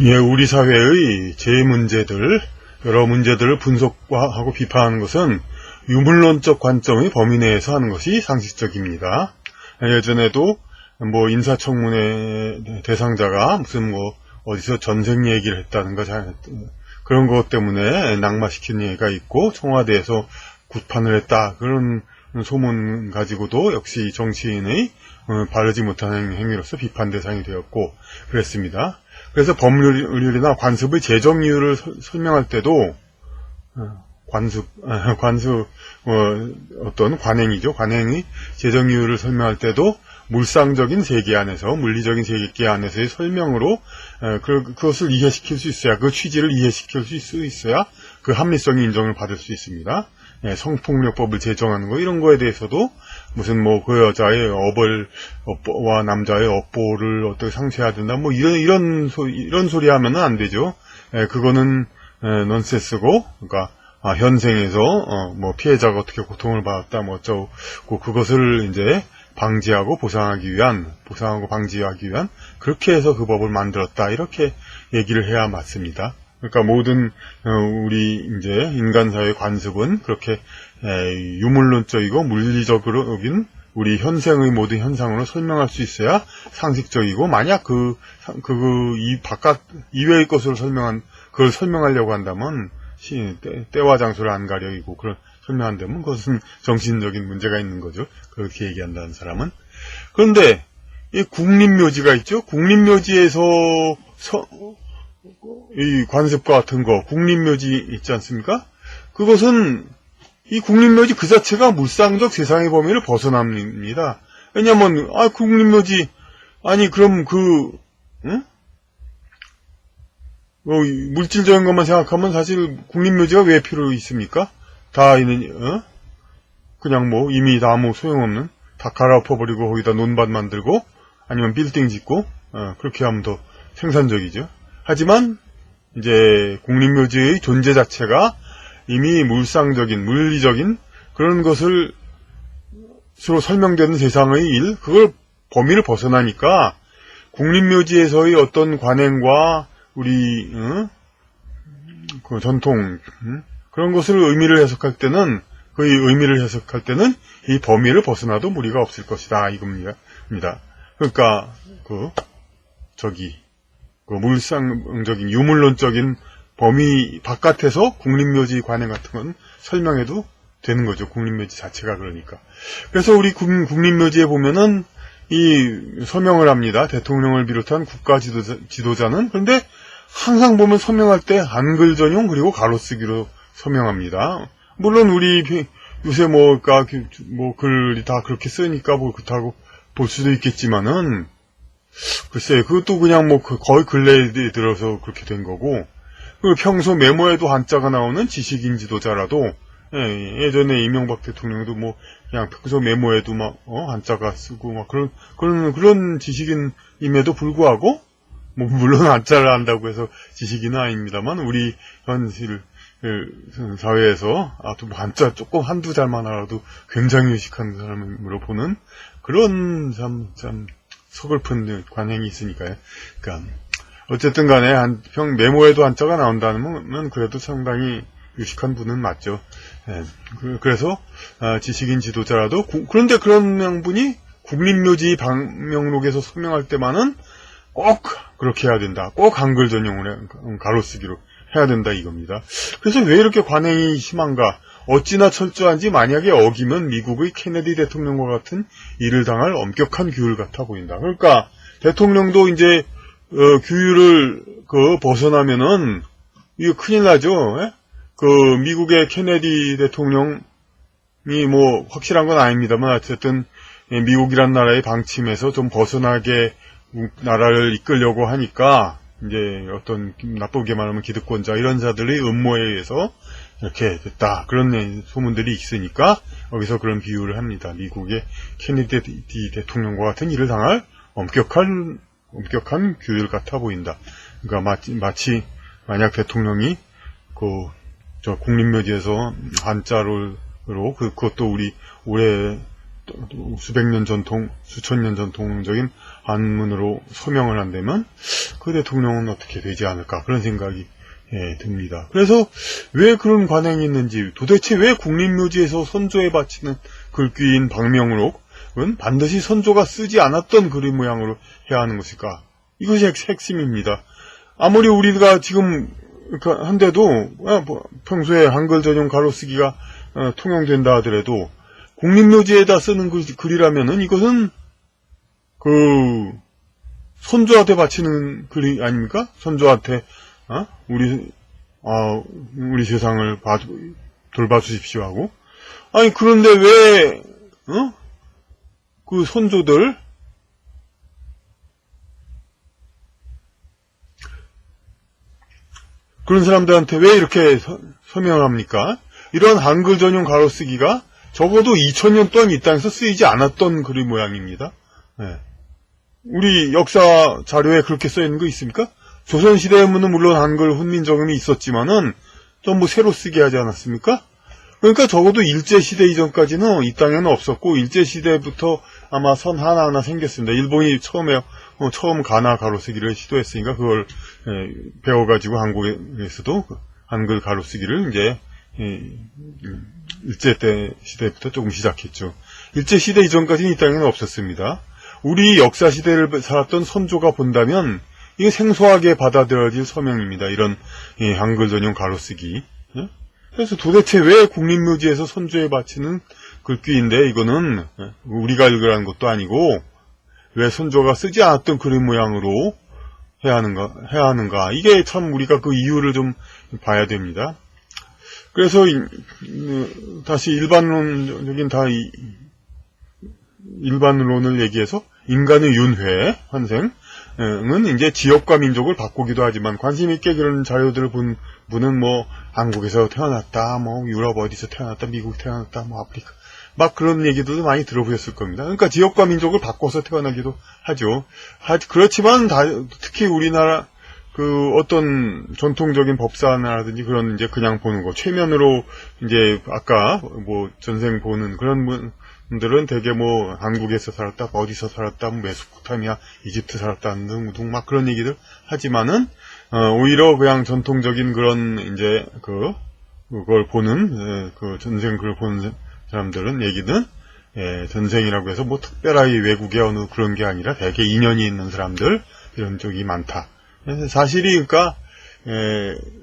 예, 우리 사회의 문제들, 여러 문제들을 분석하고 비판하는 것은 유물론적 관점의 범위 내에서 하는 것이 상식적입니다. 예전에도 뭐 인사청문회 대상자가 무슨 뭐 어디서 전생 얘기를 했다는가 그런 것 때문에 낙마시킨 얘기가 있고 청와대에서 굿판을 했다 그런 소문 가지고도 역시 정치인의 바르지 못한 행위로서 비판 대상이 되었고 그랬습니다. 그래서 법률이나 관습의 재정 이유를 설명할 때도 어떤 관행이죠. 관행의 재정 이유를 설명할 때도 물상적인 세계 안에서, 물리적인 세계 안에서의 설명으로 그것을 이해시킬 수 있어야, 그 취지를 이해시킬 수 있어야 그 합리성이 인정을 받을 수 있습니다. 예, 성폭력법을 제정하는 거 이런 거에 대해서도 무슨 뭐 그 여자의 업보와 남자의 업보를 어떻게 상쇄해야 된다 뭐 이런 소리 하면은 안 되죠. 예, 그거는 넌센스고, 그러니까 현생에서 뭐 피해자가 어떻게 고통을 받았다 뭐 어쩌고 그것을 이제 방지하고 보상하고 방지하기 위한 그렇게 해서 그 법을 만들었다 이렇게 얘기를 해야 맞습니다. 그러니까 모든 우리 이제 인간사회의 관습은 그렇게 유물론적이고 물리적으로인 우리 현생의 모든 현상으로 설명할 수 있어야 상식적이고, 만약 이 바깥 이외의 것으로 그걸 설명하려고 한다면 때와 장소를 안 가려이고 그런 설명한다면 그것은 정신적인 문제가 있는 거죠. 그렇게 얘기한다는 사람은. 그런데 이 국립묘지가 있죠. 국립묘지에서 이 관습과 같은 거, 국립묘지 있지 않습니까? 그것은 이 국립묘지 그 자체가 물상적 세상의 범위를 벗어납니다. 왜냐면 국립묘지 그럼 물질적인 것만 생각하면 사실 국립묘지가 왜 필요 있습니까? 다 그냥 뭐 이미 다 아무 소용없는, 다 갈아엎어버리고 거기다 논밭 만들고 아니면 빌딩 짓고 그렇게 하면 더 생산적이죠. 하지만 이제 국립묘지의 존재 자체가 이미 물상적인, 물리적인 그런 것을 서로 설명되는 세상의 일, 그걸 범위를 벗어나니까 국립묘지에서의 어떤 관행과 우리 그 전통 그런 것을 의미를 해석할 때는 이 범위를 벗어나도 무리가 없을 것이다 이겁니다. 그러니까 물상적인 유물론적인 범위 바깥에서 국립묘지 관행 같은 건 설명해도 되는 거죠. 국립묘지 자체가 그러니까. 그래서 우리 국립묘지에 보면은 이 서명을 합니다. 대통령을 비롯한 국가 지도자는. 그런데 항상 보면 서명할 때 한글 전용 그리고 가로쓰기로 서명합니다. 물론 우리 요새 글이 다 그렇게 쓰니까 뭐 그렇다고 볼 수도 있겠지만은, 글쎄 그것도 그냥 거의 근래에 들어서 그렇게 된 거고, 그 평소 메모에도 한자가 나오는 지식인 지도자라도, 예전에 이명박 대통령도 그냥 평소 메모에도 한자가 쓰고 그런 지식인임에도 불구하고, 물론 한자를 안다고 해서 지식인은 아닙니다만, 우리 현실 사회에서 한자 조금 한두 잘만 알아도 굉장히 의식한 사람으로 보는 그런 참 서글픈 관행이 있으니까요. 그러니까 어쨌든 간에 메모에도 한자가 나온다면 그래도 상당히 유식한 분은 맞죠. 그래서 지식인 지도자라도 그런데 그런 명분이 국립묘지 방명록에서 서명할 때만은 꼭 그렇게 해야 된다. 꼭 한글 전용으로 가로쓰기로 해야 된다 이겁니다. 그래서 왜 이렇게 관행이 심한가? 어찌나 철저한지 만약에 어기면 미국의 케네디 대통령과 같은 일을 당할 엄격한 규율 같아 보인다. 그러니까 대통령도 이제 규율을 벗어나면은 이거 큰일 나죠. 미국의 케네디 대통령이 확실한 건 아닙니다만 어쨌든 미국이란 나라의 방침에서 좀 벗어나게 나라를 이끌려고 하니까 이제 어떤 나쁘게 말하면 기득권자 이런 자들의 음모에 의해서 이렇게 됐다 그런 소문들이 있으니까 여기서 그런 비유를 합니다. 미국의 케네디 대통령과 같은 일을 당할 엄격한 규율 같아 보인다. 그러니까 마치 만약 대통령이 국립묘지에서 한자로 그것도 우리 올해 수천 년 전통적인 한문으로 서명을 한다면 그 대통령은 어떻게 되지 않을까 그런 생각이 듭니다. 그래서 왜 그런 관행이 있는지, 도대체 왜 국립묘지에서 선조에 바치는 글귀인 방명록은 반드시 선조가 쓰지 않았던 그림 모양으로 해야 하는 것일까? 이것이 핵심입니다. 아무리 우리가 지금 한데도 평소에 한글 전용 가로쓰기가 통용된다 하더라도 국립묘지에다 쓰는 글이라면은 이것은 그 선조한테 바치는 글이 아닙니까? 선조한테 우리 세상을 돌봐주십시오 하고. 아니 그런데 왜 그 선조들 그런 사람들한테 왜 이렇게 서명을 합니까? 이런 한글 전용 가로쓰기가 적어도 2000년 동안 이 땅에서 쓰이지 않았던 그림 모양입니다. 우리 역사 자료에 그렇게 써있는 거 있습니까? 조선시대에는 물론 한글 훈민정음이 있었지만은 전부 새로 쓰게 하지 않았습니까? 그러니까 적어도 일제시대 이전까지는 이 땅에는 없었고, 일제시대부터 아마 선 하나하나 생겼습니다. 일본이 처음 가나 가로쓰기를 시도했으니까 그걸 배워가지고 한국에서도 한글 가로쓰기를 이제 일제 때 시대부터 조금 시작했죠. 일제시대 이전까지는 이 땅에는 없었습니다. 우리 역사시대를 살았던 선조가 본다면 이게 생소하게 받아들여질 서명입니다. 이런 한글 전용 가로쓰기. 그래서 도대체 왜 국립묘지에서 선조에 바치는 글귀인데 이거는 우리가 읽으라는 것도 아니고 왜 선조가 쓰지 않았던 그림 모양으로 해야 하는가. 이게 참 우리가 그 이유를 좀 봐야 됩니다. 그래서 다시 일반론을 얘기해서 인간의 윤회, 환생은 이제 지역과 민족을 바꾸기도 하지만, 관심 있게 그런 자료들을 본 분은 뭐 한국에서 태어났다, 뭐 유럽 어디서 태어났다, 미국 태어났다, 뭐 아프리카 막 그런 얘기들도 많이 들어보셨을 겁니다. 그러니까 지역과 민족을 바꿔서 태어나기도 하죠. 그렇지만 특히 우리나라 그 어떤 전통적인 법사나라든지 그런 이제 그냥 보는 거, 최면으로 이제 아까 뭐 전생 보는 그런 분들은 되게 뭐 한국에서 살았다, 어디서 살았다, 뭐 메소포타미아, 이집트 살았다 등등 막 그런 얘기들 하지만은 오히려 그냥 전통적인 그런 이제 그걸 보는 그 전생 글을 보는 사람들은 얘기는 전생이라고 해서 뭐 특별하게 외국의 어느 그런 게 아니라 되게 인연이 있는 사람들 이런 쪽이 많다. 사실이 그러니까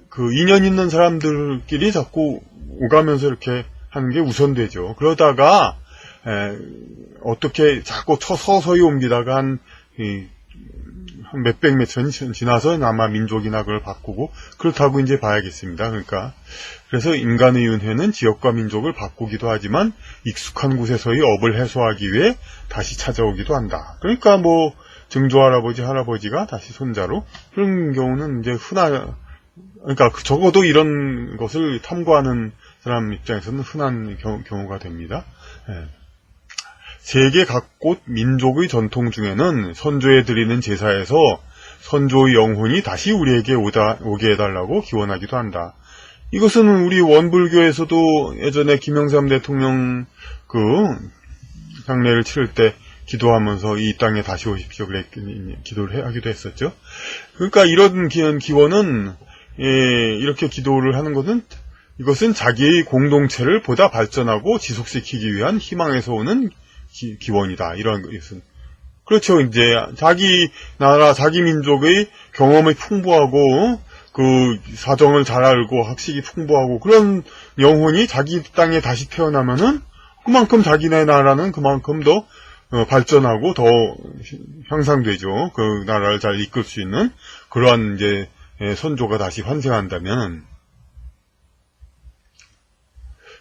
그 인연 있는 사람들끼리 자꾸 오가면서 이렇게 하는 게 우선되죠. 그러다가 어떻게 자꾸 서서히 옮기다가 한 몇백 년 지나서 아마 민족이나 그걸 바꾸고 그렇다고 이제 봐야겠습니다. 그래서 인간의 윤회는 지역과 민족을 바꾸기도 하지만 익숙한 곳에서의 업을 해소하기 위해 다시 찾아오기도 한다. 그러니까 뭐 증조 할아버지가 다시 손자로, 그런 경우는 이제 그러니까 적어도 이런 것을 탐구하는 사람 입장에서는 흔한 경우가 됩니다. 세계 각곳 민족의 전통 중에는 선조에 드리는 제사에서 선조의 영혼이 다시 우리에게 오게 해달라고 기원하기도 한다. 이것은 우리 원불교에서도 예전에 김영삼 대통령 그 장례를 치를 때 기도하면서 이 땅에 다시 오십시오 기도를 하기도 했었죠. 그러니까 이런 기원은 이렇게 기도를 하는 것은, 이것은 자기의 공동체를 보다 발전하고 지속시키기 위한 희망에서 오는 기원이다. 이런 것은 그렇죠. 이제 자기 나라, 자기 민족의 경험이 풍부하고 그 사정을 잘 알고 학식이 풍부하고 그런 영혼이 자기 땅에 다시 태어나면은 그만큼 자기네 나라는 그만큼 더 발전하고 더 향상되죠. 그 나라를 잘 이끌 수 있는 그러한 이제 선조가 다시 환생한다면.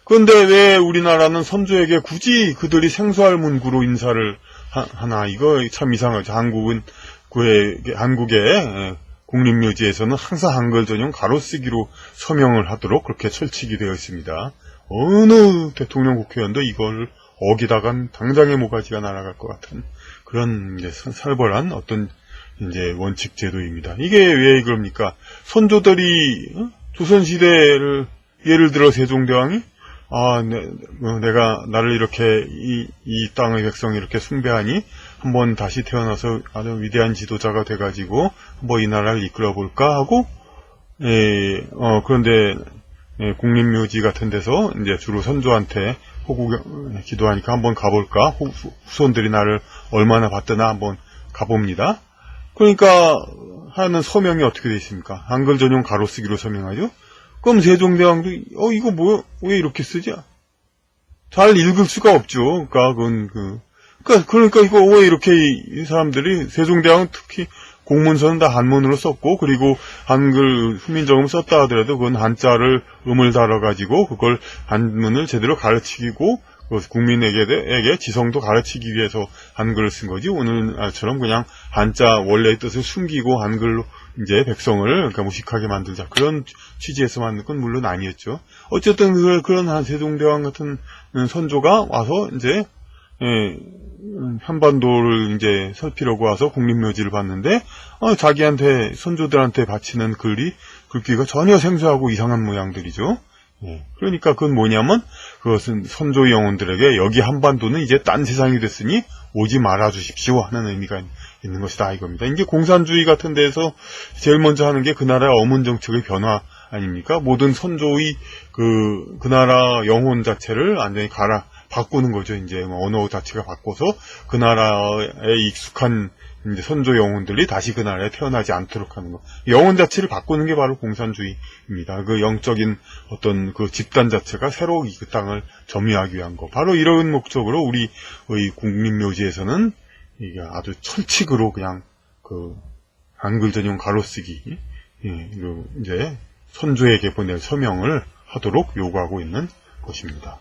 그런데 왜 우리나라는 선조에게 굳이 그들이 생소할 문구로 인사를 하나? 이거 참 이상하죠. 한국의 국립묘지에서는 항상 한글 전용 가로쓰기로 서명을 하도록 그렇게 철칙이 되어 있습니다. 어느 대통령 국회의원도 이걸 어기다간 당장의 모가지가 날아갈 것 같은 그런 이제 살벌한 어떤 이제 원칙 제도입니다. 이게 왜 그럽니까? 선조들이 조선시대를 예를 들어 세종대왕이 내가 나를 이렇게 이 땅의 백성이 이렇게 숭배하니 한번 다시 태어나서 아주 위대한 지도자가 돼가지고 한번 이 나라를 이끌어 볼까 하고, 그런데 국립묘지 같은 데서 이제 주로 선조한테 기도하니까 한번 가볼까, 후손들이 나를 얼마나 봤더나 한번 가봅니다. 그러니까 하는 서명이 어떻게 되어 있습니까? 한글 전용 가로쓰기로 서명하죠. 그럼 세종대왕도 이거 뭐야? 왜 이렇게 쓰지? 잘 읽을 수가 없죠. 그러니까 이거 왜 이렇게 이 사람들이, 세종대왕은 특히 공문서는 다 한문으로 썼고, 그리고 한글 훈민정음 썼다 하더라도 그건 한자를 음을 달아가지고 그걸 한문을 제대로 가르치고 국민에게 지성도 가르치기 위해서 한글을 쓴 거지, 오늘처럼 그냥 한자 원래의 뜻을 숨기고 한글로 이제 백성을 그러니까 무식하게 만들자, 그런 취지에서 만든 건 물론 아니었죠. 어쨌든 그런 한 세종대왕 같은 선조가 와서 이제 한반도를 이제 살피려고 와서 국립묘지를 봤는데, 자기한테 선조들한테 바치는 글귀가 전혀 생소하고 이상한 모양들이죠. 그러니까 그건 뭐냐면, 그것은 선조의 영혼들에게 여기 한반도는 이제 딴 세상이 됐으니 오지 말아 주십시오 하는 의미가 있는 것이다, 이겁니다. 이제 공산주의 같은 데서 제일 먼저 하는 게 그 나라의 어문 정책의 변화 아닙니까? 모든 선조의 그 나라 영혼 자체를 완전히 바꾸는 거죠. 이제 언어 자체가 바꿔서 그 나라에 익숙한 이제 선조 영혼들이 다시 그 나라에 태어나지 않도록 하는 거. 영혼 자체를 바꾸는 게 바로 공산주의입니다. 그 영적인 어떤 그 집단 자체가 새로 그 땅을 점유하기 위한 거. 바로 이런 목적으로 우리의 국립묘지에서는 이게 아주 철칙으로 그냥 그 한글 전용 가로쓰기, 이제 선조에게 보낼 서명을 하도록 요구하고 있는 것입니다.